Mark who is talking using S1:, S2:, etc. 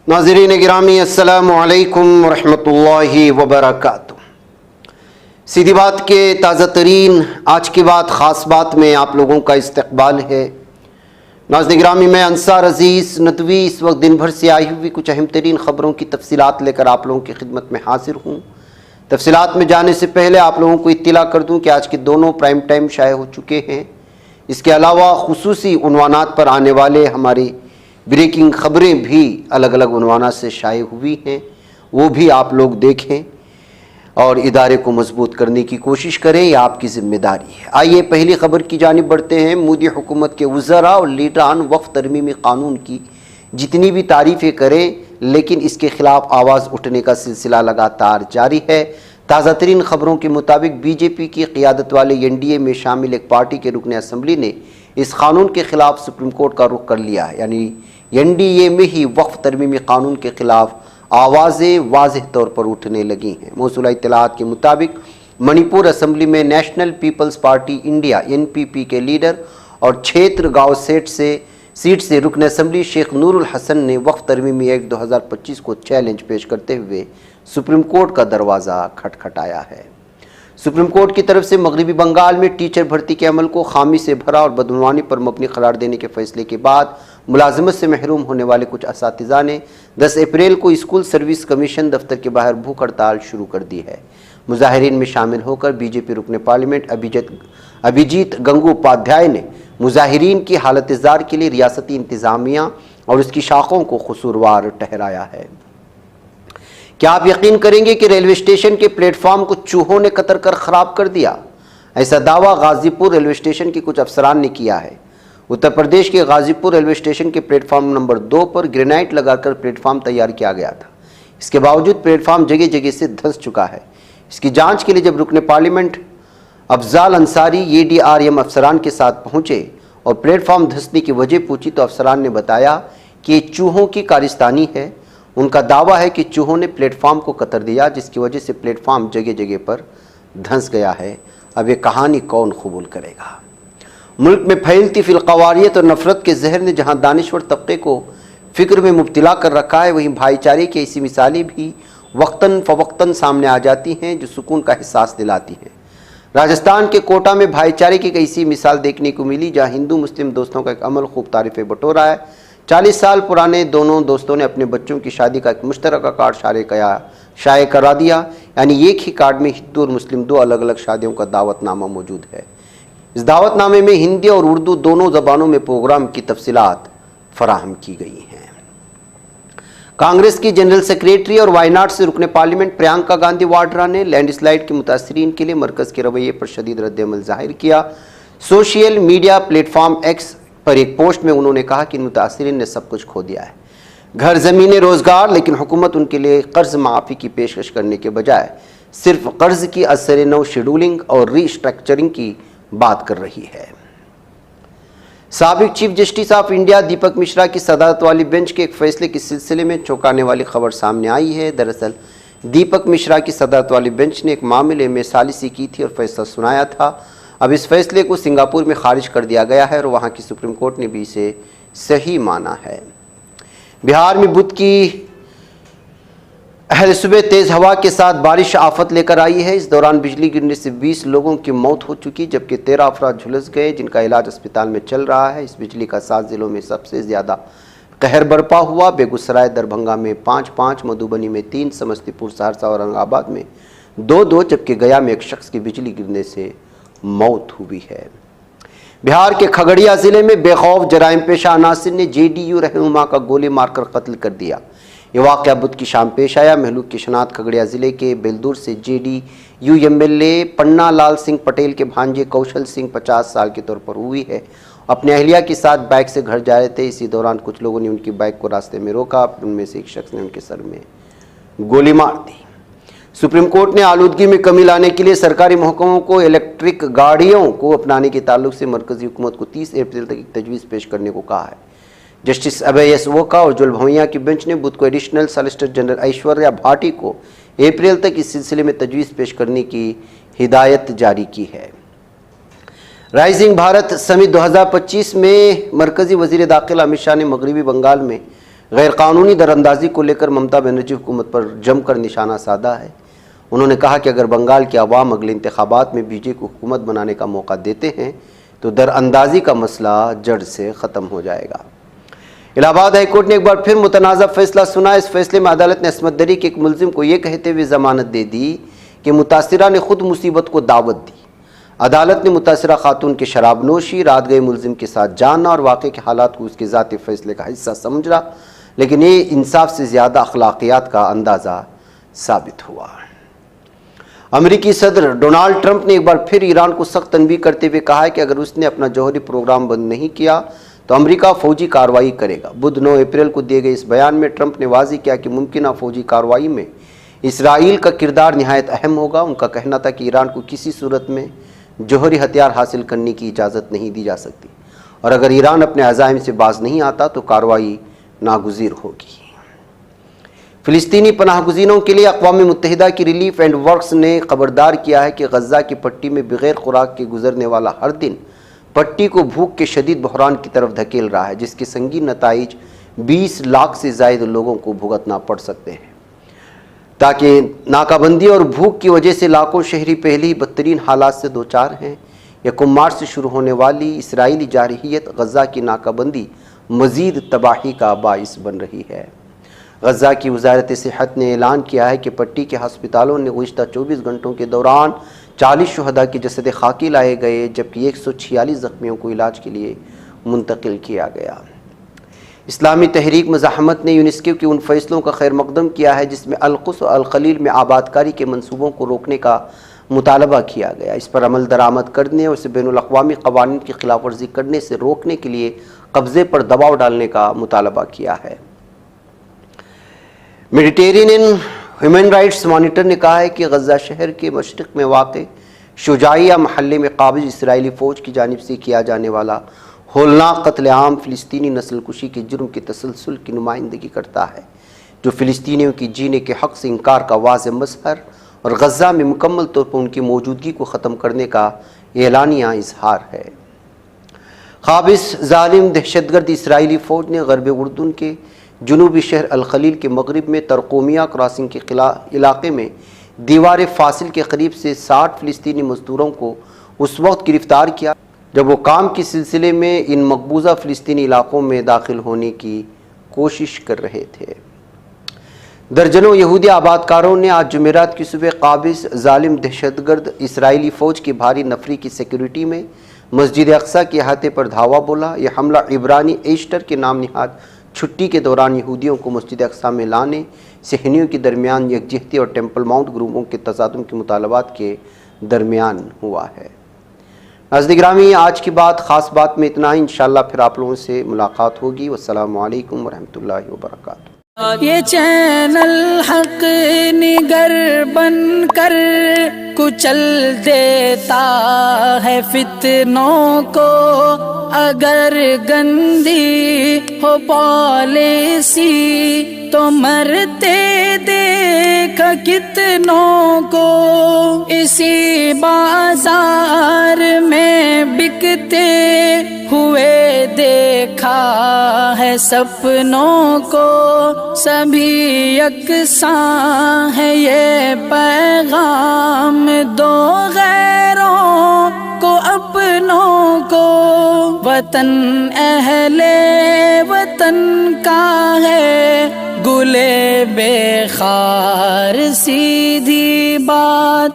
S1: नाज़रीन गिरामी अस्सलामु अलैकुम वरहमतुल्लाहि वबरकातुह। सीधी बात के ताज़ा तरीन आज की बात ख़ास बात में आप लोगों का इस्तकबाल है। नाज़रीन गिरामी, मैं अंसार अज़ीज़ नदवी इस वक्त दिन भर से आई हुई कुछ अहम तरीन ख़बरों की तफसीलात लेकर आप लोगों की खिदमत में हाजिर हूँ। तफसीलात में जाने से पहले आप लोगों को इत्तला कर दूँ कि आज के दोनों प्राइम टाइम शाये हो चुके हैं। इसके अलावा खुसूसी उन्वानात पर आने वाले हमारी ब्रेकिंग खबरें भी अलग अलग उन्वानात से शाये हुई हैं, वो भी आप लोग देखें और इदारे को मजबूत करने की कोशिश करें, यह आपकी ज़िम्मेदारी है। आइए पहली खबर की जानिब बढ़ते हैं। मोदी हुकूमत के वज़रा और लीडरान वक्फ तरमीमी क़ानून की जितनी भी तारीफ़ें करें, लेकिन इसके ख़िलाफ़ आवाज़ उठने का सिलसिला लगातार जारी है। ताज़ा तरीन खबरों के मुताबिक बीजेपी की क़ियादत वाले एनडीए में शामिल एक पार्टी के रुकन असम्बली ने इस कानून के ख़िलाफ़ सुप्रीम कोर्ट का रुख कर लिया है। यानी एनडीए में ही वक्फ तरमीमी क़ानून के ख़िलाफ़ आवाज़ें वाज़ेह तौर पर उठने लगी हैं। मौसूला इत्तलाआत के मुताबिक मणिपुर असम्बली में national peoples party India NPP के लीडर और क्षेत्र गाँव सीट से रुकन असम्बली शेख नूरुल हसन ने वक्फ तरमीमी एक्ट 2025 को चैलेंज पेश करते हुए सुप्रीम कोर्ट का दरवाज़ा खटखटाया है। सुप्रीम कोर्ट की तरफ से मगरबी बंगाल में टीचर भर्ती के अमल को खामी से भरा और बदعنوانی पर मबनी करार देने के फैसले के बाद मुलाजमत से महरूम होने वाले कुछ असातिज़ा ने 10 अप्रैल को स्कूल सर्विस कमीशन दफ्तर के बाहर भूख हड़ताल शुरू कर दी है। मुजाहिरीन में शामिल होकर बीजेपी रुकन पार्लियामेंट अभिजीत गंगोपाध्याय ने मुजाहिरीन की हालत ज़ार के लिए रियासती इंतज़ामिया और उसकी शाखों को कसूरवार ठहराया है। क्या आप यकीन करेंगे कि रेलवे स्टेशन के प्लेटफॉर्म को चूहों ने कतर कर ख़राब कर दिया? ऐसा दावा गाज़ीपुर रेलवे स्टेशन के कुछ अफसरान ने किया है। उत्तर प्रदेश के गाज़ीपुर रेलवे स्टेशन के प्लेटफॉर्म नंबर 2 पर ग्रेनाइट लगाकर प्लेटफॉर्म तैयार किया गया था। इसके बावजूद प्लेटफॉर्म जगह जगह से धंस चुका है। इसकी जाँच के लिए जब रुकन पार्लियामेंट अफजाल अंसारी ADRM अफसरान के साथ पहुँचे और प्लेटफॉर्म धंसने की वजह पूछी तो अफसरान ने बताया कि ये चूहों की कारिस्तानी है। उनका दावा है कि चूहों ने प्लेटफॉर्म को कतर दिया, जिसकी वजह से प्लेटफॉर्म जगह जगह पर धंस गया है। अब ये कहानी कौन कबूल करेगा? मुल्क में फैलती फिलकवारियत और नफ़रत के जहर ने जहां दानिश्वर तबके को फ़िक्र में मुब्तला कर रखा है, वहीं भाईचारे की ऐसी मिसालें भी वक्तन फ़वक्तन सामने आ जाती हैं जो सुकून का एहसास दिलाती हैं। राजस्थान के कोटा में भाईचारे की एक ऐसी मिसाल देखने को मिली जहाँ हिंदू मुस्लिम दोस्तों का एक अमल खूब तारीफ़ें बटोरा है। 40 साल पुराने दोनों दोस्तों ने अपने बच्चों की शादी का एक मुश्तरका कार्ड शाये करा दिया। यानी एक ही कार्ड में हिंदू और मुस्लिम दो अलग अलग शादियों का दावतनामा मौजूद है। इस दावतनामे में हिंदी और उर्दू दोनों ज़बानों में प्रोग्राम की तफसीलात फराहम की गई हैं। कांग्रेस की जनरल सेक्रेटरी और वायनाड से रुकने पार्लियामेंट प्रियंका गांधी वाड्रा ने लैंडस्लाइड के मुतासरीन के लिए मरकज़ के रवैये पर शदीद रद्द-ए-अमल जाहिर किया। सोशल मीडिया प्लेटफॉर्म एक्स पर एक पोस्ट में उन्होंने कहा कि मुतासरीन ने सब कुछ खो दिया है, घर ज़मीनें रोज़गार, लेकिन हुकूमत उनके लिए कर्ज माफ़ी की पेशकश करने के बजाय सिर्फ कर्ज की असर नौ शेड्यूलिंग और रीस्ट्रक्चरिंग की बात कर रही है। साबिक चीफ जस्टिस ऑफ इंडिया दीपक मिश्रा की सदारत वाली बेंच के एक फैसले के सिलसिले में चौंकाने वाली खबर सामने आई है। दरअसल दीपक मिश्रा की सदारत वाली बेंच ने एक मामले में सालिसी की थी और फैसला सुनाया था। अब इस फैसले को सिंगापुर में खारिज कर दिया गया है और वहाँ की सुप्रीम कोर्ट ने भी इसे सही माना है। बिहार में बुध की अहल सुबह तेज़ हवा के साथ बारिश आफत लेकर आई है। इस दौरान बिजली गिरने से 20 लोगों की मौत हो चुकी, जबकि 13 अफराद झुलस गए जिनका इलाज अस्पताल में चल रहा है। इस बिजली का 7 जिलों में सबसे ज़्यादा कहर बरपा हुआ। बेगूसराय दरभंगा में 5-5, मधुबनी में 3, समस्तीपुर सहरसा और औरंगाबाद में 2-2, जबकि गया में एक शख्स की बिजली गिरने से मौत हुई है। बिहार के खगड़िया ज़िले में बेखौफ जराइम पेशा अनासिर ने JDU रहनुमा का गोली मारकर कत्ल कर दिया। ये वाक़या बुध की शाम पेश आया। महलूक की शनाख्त खगड़िया ज़िले के बेलदूर से JDU MLA पन्ना लाल सिंह पटेल के भांजे कौशल सिंह 50 साल के तौर पर हुई है। अपने अहलिया के साथ बाइक से घर जा रहे थे। इसी दौरान कुछ लोगों ने उनकी बाइक को रास्ते में रोका। उनमें से एक शख्स ने उनके सर में गोली मार दी। सुप्रीम कोर्ट ने आलूदगी में कमी लाने के लिए सरकारी महकमों को इलेक्ट्रिक गाड़ियों को अपनाने के ताल्लुक से मरकज़ी हुकूमत को 30 अप्रैल तक एक तजवीज़ पेश करने को कहा है। जस्टिस अभय S. वोका और जुल भवैया की बेंच ने बुध को additional solicitor general Aishwarya Bhati को अप्रैल तक इस सिलसिले में तजवीज़ पेश करने की हिदायत जारी की है। राइजिंग भारत समिट 2025 में मरकज़ी वज़ीर दाखिला अमित शाह ने मगरबी बंगाल में غیر قانونی دراندازی کو لے کر ممتا بنرجی حکومت پر جم کر نشانہ سادھا ہے۔ انہوں نے کہا کہ اگر بنگال کے عوام اگلے انتخابات میں بی جے پی کو حکومت بنانے کا موقع دیتے ہیں تو دراندازی کا مسئلہ جڑ سے ختم ہو جائے گا۔ الہ آباد ہائی کورٹ نے ایک بار پھر متنازع فیصلہ سنا۔ اس فیصلے میں عدالت نے عصمت دری کے ایک ملزم کو یہ کہتے ہوئے ضمانت دے دی کہ متاثرہ نے خود مصیبت کو دعوت دی۔ عدالت نے متاثرہ خاتون کے شراب نوشی، رات گئے ملزم کے ساتھ جاننا اور واقعے کے حالات کو اس کے ذاتی فیصلے کا حصہ سمجھا، لیکن یہ انصاف سے زیادہ اخلاقیات کا اندازہ ثابت ہوا۔ امریکی صدر ڈونالڈ ٹرمپ نے ایک بار پھر ایران کو سخت تنبیہ کرتے ہوئے کہا ہے کہ اگر اس نے اپنا جوہری پروگرام بند نہیں کیا تو امریکہ فوجی کارروائی کرے گا۔ بدھ 9 اپریل کو دیے گئے اس بیان میں ٹرمپ نے واضح کیا کہ ممکنہ فوجی کارروائی میں اسرائیل کا کردار نہایت اہم ہوگا۔ ان کا کہنا تھا کہ ایران کو کسی صورت میں جوہری ہتھیار حاصل کرنے کی اجازت نہیں دی جا سکتی، اور اگر ایران اپنے عزائم سے باز نہیں آتا تو کارروائی ناگزیر ہوگی۔ فلسطینی پناہ گزینوں کے لیے اقوام متحدہ کی ریلیف اینڈ ورکس نے خبردار کیا ہے کہ غزہ کی پٹی میں بغیر خوراک کے گزرنے والا ہر دن پٹی کو بھوک کے شدید بحران کی طرف دھکیل رہا ہے، جس کے سنگین نتائج 20 لاکھ سے زائد لوگوں کو بھگتنا پڑ سکتے ہیں۔ تاکہ ناکہ بندی اور بھوک کی وجہ سے لاکھوں شہری پہلے ہی بدترین حالات سے دوچار ہیں۔ یکم مارچ سے شروع ہونے والی اسرائیلی جارحیت غزہ کی ناکہ بندی مزید تباہی کا باعث بن رہی ہے۔ غزہ کی وزارت صحت نے اعلان کیا ہے کہ پٹی کے ہسپتالوں نے گزشتہ 24 گھنٹوں کے دوران 40 شہداء کی جسد خاکی لائے گئے، جبکہ 146 زخمیوں کو علاج کے لیے منتقل کیا گیا۔ اسلامی تحریک مزاحمت نے یونیسکو کے ان فیصلوں کا خیر مقدم کیا ہے جس میں القدس و الخلیل میں آباد کاری کے منصوبوں کو روکنے کا مطالبہ کیا گیا، اس پر عمل درآمد کرنے اور اسے بین الاقوامی قوانین کی خلاف ورزی کرنے سے روکنے کے لیے قبضے پر دباؤ ڈالنے کا مطالبہ کیا ہے۔ میڈیٹرینین ہیومن رائٹس مانیٹر نے کہا ہے کہ غزہ شہر کے مشرق میں واقع شجاعیہ محلے میں قابض اسرائیلی فوج کی جانب سے کیا جانے والا ہولناک قتل عام فلسطینی نسل کشی کے جرم کے تسلسل کی نمائندگی کرتا ہے، جو فلسطینیوں کی جینے کے حق سے انکار کا واضح مظہر اور غزہ میں مکمل طور پر ان کی موجودگی کو ختم کرنے کا اعلانیہ اظہار ہے۔ قابض ظالم دہشت گرد اسرائیلی فوج نے غرب اردن کے جنوبی شہر الخلیل کے مغرب میں ترقومیہ کراسنگ کے علاقے میں دیوار فاصل کے قریب سے 60 فلسطینی مزدوروں کو اس وقت گرفتار کیا جب وہ کام کے سلسلے میں ان مقبوضہ فلسطینی علاقوں میں داخل ہونے کی کوشش کر رہے تھے۔ درجنوں یہودی آباد کاروں نے آج جمعرات کی صبح قابض ظالم دہشت گرد اسرائیلی فوج کی بھاری نفری کی سیکیورٹی میں مسجد اقصیٰ کے احاطے پر دھاوا بولا۔ یہ حملہ عبرانی ایسٹر کے نام نہاد چھٹی کے دوران یہودیوں کو مسجد اقصیٰ میں لانے، صہیونیوں کے درمیان یکجہتی اور ٹیمپل ماؤنٹ گروپوں کے تصادم کے مطالبات کے درمیان ہوا ہے۔ ناظرین گرامی، آج کی بات خاص بات میں اتنا ہی، انشاءاللہ پھر آپ لوگوں سے ملاقات ہوگی۔ والسلام علیکم ورحمۃ اللہ وبرکاتہ۔
S2: یہ چینل حق نگر بن کر کچل دیتا ہے فتنوں کو، اگر گندی ہو پالیسی تو مرتے دیکھ کتنوں کو، اسی بازار میں بکتے ہوئے دیکھا ہے سپنوں کو، سبھی یکساں ہے یہ پیغام دو غیروں کو اپنوں کو، وطن اہل وطن کا ہے گلے بے خار سیدھی بات۔